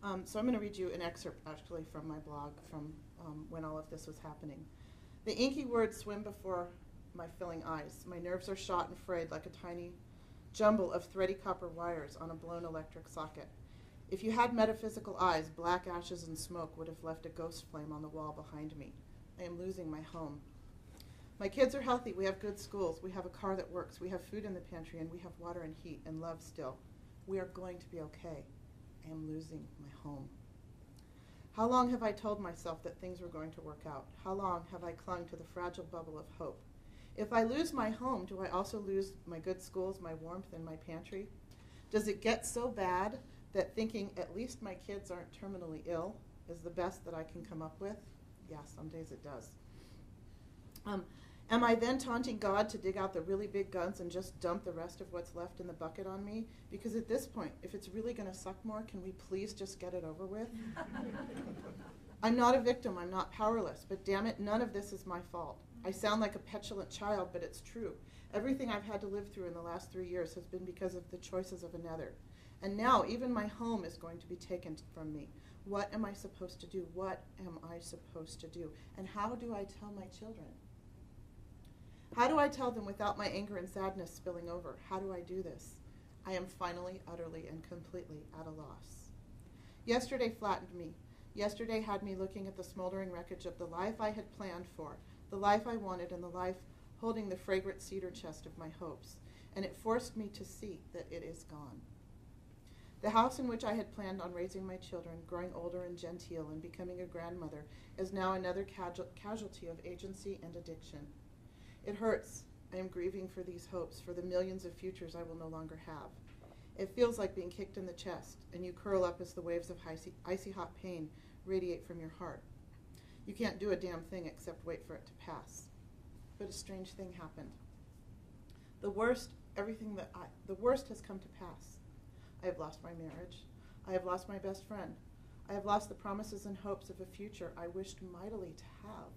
So I'm going to read you an excerpt, actually, from my blog from when all of this was happening. The inky words swim before my filling eyes. My nerves are shot and frayed like a tiny jumble of thready copper wires on a blown electric socket. If you had metaphysical eyes, black ashes and smoke would have left a ghost flame on the wall behind me. I am losing my home. My kids are healthy. We have good schools. We have a car that works. We have food in the pantry, and we have water and heat and love still. We are going to be okay. I am losing my home. How long have I told myself that things were going to work out? How long have I clung to the fragile bubble of hope? If I lose my home, do I also lose my good schools, my warmth, and my pantry? Does it get so bad that thinking at least my kids aren't terminally ill is the best that I can come up with? Yeah, some days it does. Am I then taunting God to dig out the really big guns and just dump the rest of what's left in the bucket on me? Because at this point, if it's really going to suck more, can we please just get it over with? I'm not a victim. I'm not powerless. But damn it, none of this is my fault. I sound like a petulant child, but it's true. Everything I've had to live through in the last 3 years has been because of the choices of another. And now even my home is going to be taken from me. What am I supposed to do? What am I supposed to do? And how do I tell my children? How do I tell them without my anger and sadness spilling over? How do I do this? I am finally, utterly, and completely at a loss. Yesterday flattened me. Yesterday had me looking at the smoldering wreckage of the life I had planned for, the life I wanted, and the life holding the fragrant cedar chest of my hopes. And it forced me to see that it is gone. The house in which I had planned on raising my children, growing older and genteel, and becoming a grandmother, is now another casualty of agency and addiction. It hurts. I am grieving for these hopes, for the millions of futures I will no longer have. It feels like being kicked in the chest, and you curl up as the waves of icy hot pain radiate from your heart. You can't do a damn thing except wait for it to pass. But a strange thing happened. The worst has come to pass. I have lost my marriage. I have lost my best friend. I have lost the promises and hopes of a future I wished mightily to have.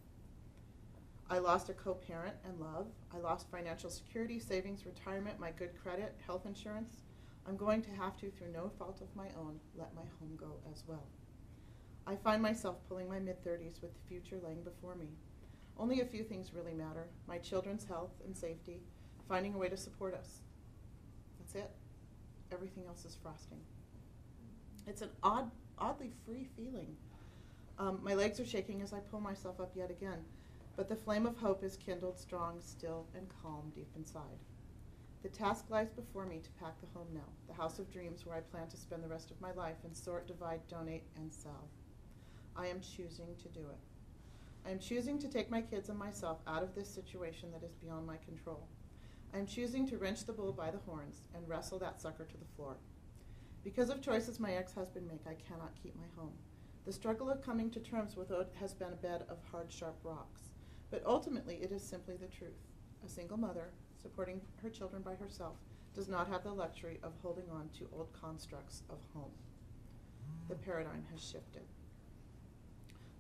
I lost a co-parent and love. I lost financial security, savings, retirement, my good credit, health insurance. I'm going to have to, through no fault of my own, let my home go as well. I find myself pulling my mid-30s with the future laying before me. Only a few things really matter: my children's health and safety, finding a way to support us. That's it. Everything else is frosting. It's an oddly free feeling. My legs are shaking as I pull myself up yet again. But the flame of hope is kindled strong, still, and calm deep inside. The task lies before me to pack the home now, the house of dreams where I plan to spend the rest of my life and sort, divide, donate, and sell. I am choosing to do it. I am choosing to take my kids and myself out of this situation that is beyond my control. I am choosing to wrench the bull by the horns and wrestle that sucker to the floor. Because of choices my ex-husband made, I cannot keep my home. The struggle of coming to terms with it has been a bed of hard, sharp rocks. But ultimately, it is simply the truth. A single mother, supporting her children by herself, does not have the luxury of holding on to old constructs of home. The paradigm has shifted.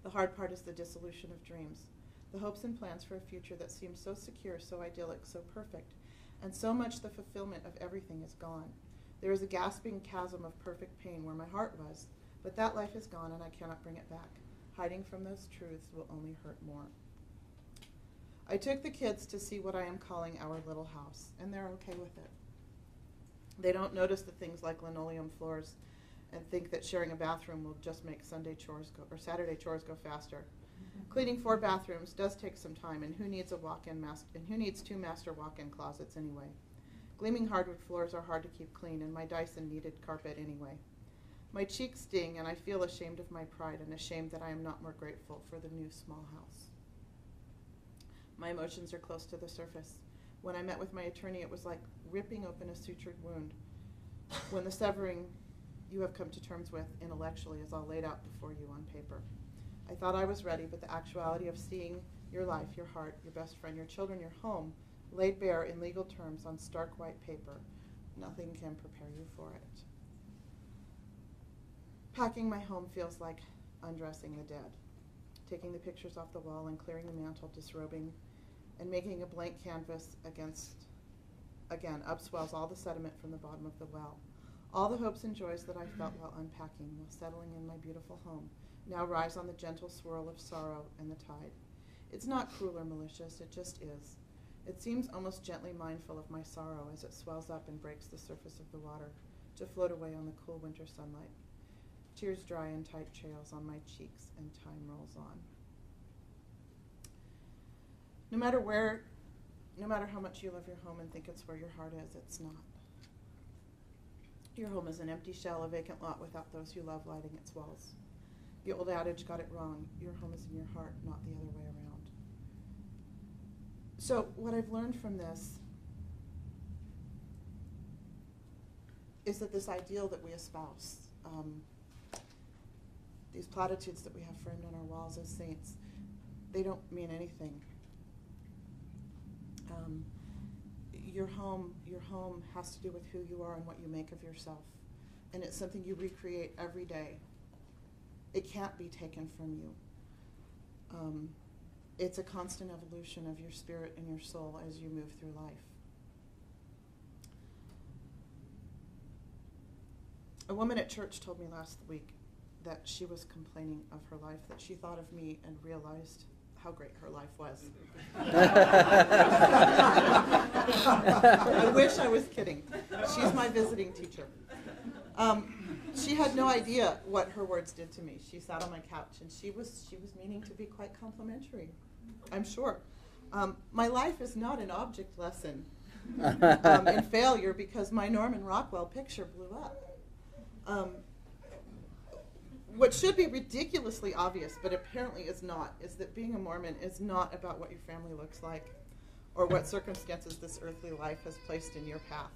The hard part is the dissolution of dreams, the hopes and plans for a future that seemed so secure, so idyllic, so perfect, and so much the fulfillment of everything is gone. There is a gasping chasm of perfect pain where my heart was, but that life is gone and I cannot bring it back. Hiding from those truths will only hurt more. I took the kids to see what I am calling our little house, and they're okay with it. They don't notice the things like linoleum floors and think that sharing a bathroom will just make Saturday chores go faster. Mm-hmm. Cleaning 4 bathrooms does take some time, and who needs who needs 2 master walk-in closets anyway? Gleaming hardwood floors are hard to keep clean, and my Dyson needed carpet anyway. My cheeks sting, and I feel ashamed of my pride and ashamed that I am not more grateful for the new small house. My emotions are close to the surface. When I met with my attorney, it was like ripping open a sutured wound. When the severing you have come to terms with intellectually is all laid out before you on paper. I thought I was ready, but the actuality of seeing your life, your heart, your best friend, your children, your home, laid bare in legal terms on stark white paper, nothing can prepare you for it. Packing my home feels like undressing the dead, taking the pictures off the wall and clearing the mantle, disrobing, and making a blank canvas again upswells all the sediment from the bottom of the well. All the hopes and joys that I felt while unpacking, while settling in my beautiful home, now rise on the gentle swirl of sorrow and the tide. It's not cruel or malicious, it just is. It seems almost gently mindful of my sorrow as it swells up and breaks the surface of the water, to float away on the cool winter sunlight. Tears dry in tight trails on my cheeks, and time rolls on. No matter how much you love your home and think it's where your heart is, it's not. Your home is an empty shell, a vacant lot without those you love lighting its walls. The old adage got it wrong. Your home is in your heart, not the other way around. So what I've learned from this is that this ideal that we espouse, these platitudes that we have framed on our walls as saints, they don't mean anything. Your home has to do with who you are and what you make of yourself. And it's something you recreate every day. It can't be taken from you. It's a constant evolution of your spirit and your soul as you move through life. A woman at church told me last week that she was complaining of her life, that she thought of me and realized how great her life was. I wish I was kidding. She's my visiting teacher. She had no idea what her words did to me. She sat on my couch and she was meaning to be quite complimentary, I'm sure. My life is not an object lesson in failure because my Norman Rockwell picture blew up. What should be ridiculously obvious, but apparently is not, is that being a Mormon is not about what your family looks like or what circumstances this earthly life has placed in your path.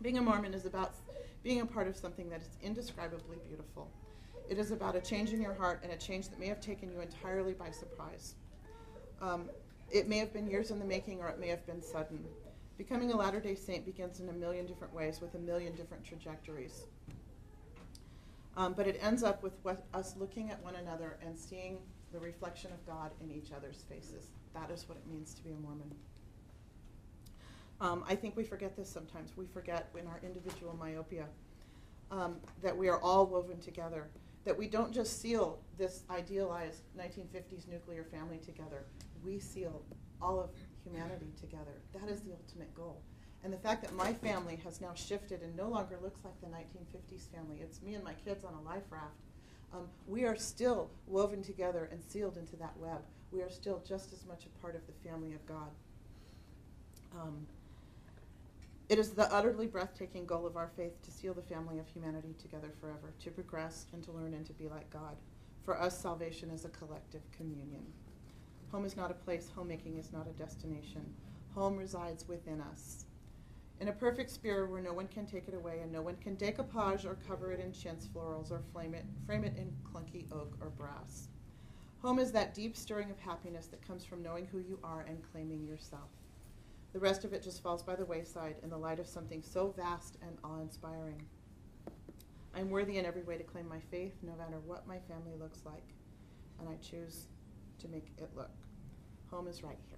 Being a Mormon is about being a part of something that is indescribably beautiful. It is about a change in your heart and a change that may have taken you entirely by surprise. It may have been years in the making or it may have been sudden. Becoming a Latter-day Saint begins in a million different ways with a million different trajectories. But it ends up with us looking at one another and seeing the reflection of God in each other's faces. That is what it means to be a Mormon. I think we forget this sometimes. We forget in our individual myopia that we are all woven together, that we don't just seal this idealized 1950s nuclear family together. We seal all of humanity together. That is the ultimate goal. And the fact that my family has now shifted and no longer looks like the 1950s family, it's me and my kids on a life raft. We are still woven together and sealed into that web. We are still just as much a part of the family of God. It is the utterly breathtaking goal of our faith to seal the family of humanity together forever, to progress and to learn and to be like God. For us, salvation is a collective communion. Home is not a place. Homemaking is not a destination. Home resides within us. In a perfect spirit where no one can take it away and no one can decoupage or cover it in chintz florals or frame it in clunky oak or brass. Home is that deep stirring of happiness that comes from knowing who you are and claiming yourself. The rest of it just falls by the wayside in the light of something so vast and awe-inspiring. I'm worthy in every way to claim my faith, no matter what my family looks like, and I choose to make it look. Home is right here.